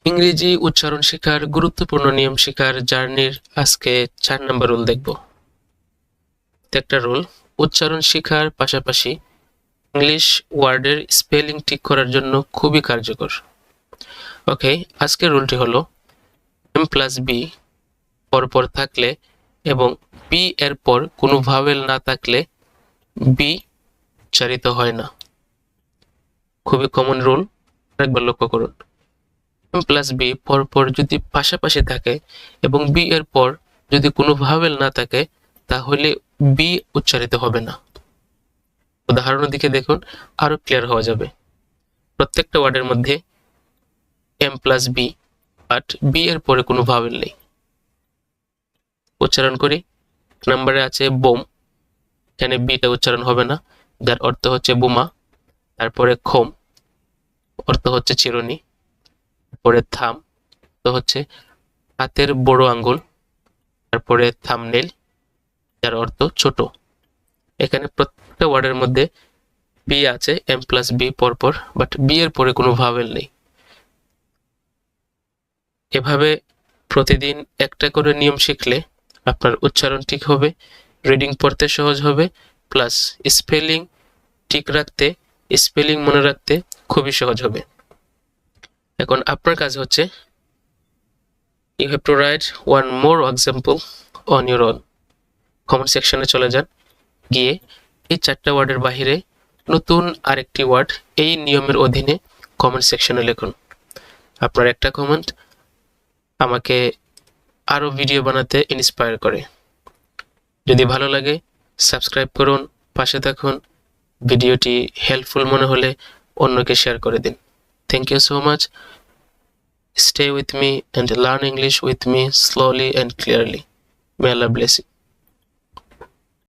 ইংরেজি উচ্চারণ শেখার গুরুত্বপূর্ণ নিয়ম শেখার জার্নির আজকে 4 নম্বর রুল দেখব। একটা রুল, উচ্চারণ শেখার পাশাপাশি ইংলিশ ওয়ার্ডের স্পেলিং ঠিক করার জন্য খুবই কার্যকর। ওকে, আজকের রুলটি হলো m+b পরপর থাকলে এবং বি এর পর কোনো ভাওয়েল না থাকলে বি উচ্চারিত হয় না। খুবই কমন রুল, একবার লক্ষ্য করুন। m+b পরপর যদি পাশাপাশি থাকে এবং বি এর পর যদি কোনো ভাওয়েল না থাকে তাহলে বি উচ্চারিত হবে না। উদাহরণের দিকে দেখুন, আরো ক্লিয়ার হওয়া যাবে। প্রত্যেকটা ওয়ার্ডের মধ্যে m+b বাট বি এর পরে কোনো ভাওয়েল নেই। উচ্চারণ করি। নাম্বারে আছে বোম, এখানে বিটা উচ্চারণ হবে না, যার অর্থ হচ্ছে বোমা। তারপরে খোম, অর্থ হচ্ছে চিরুনি। তারপরে থাম, অর্থ হচ্ছে হাতের বড় আঙ্গুল। তারপরে থাম্বনেইল, যার অর্থ ছোট। এখানে প্রত্যেকটা ওয়ার্ডের মধ্যে বি আছে, m+b পরপর, বাট বি এর পরে কোনো ভাওয়েল নেই। এভাবে প্রতিদিন একটা করে নিয়ম শিখলে আপনার উচ্চারণ ঠিক হবে, রিডিং পড়তে সহজ হবে, প্লাস স্পেলিং ঠিক রাখতে, স্পেলিং মনে রাখতে খুবই সহজ হবে। এখন আপনার কাজ হচ্ছে you have to write one more example on your own. Comment সেকশনে চলে যান, গিয়ে এই 4টা ওয়ার্ডের বাহিরে নতুন আরেকটি ওয়ার্ড এই নিয়মের অধীনে কমেন্ট সেকশনে লিখুন। আপনার একটা কমেন্ট আমাকে আরো ভিডিও বানাতে ইন্সপায়ার করে। যদি ভালো লাগে সাবস্ক্রাইব করুন, পাশে থাকুন। ভিডিওটি হেল্পফুল মনে হলে অন্যকে শেয়ার করে দিন। Thank you so much. Stay with me and learn English with me slowly and clearly. May Allah bless you.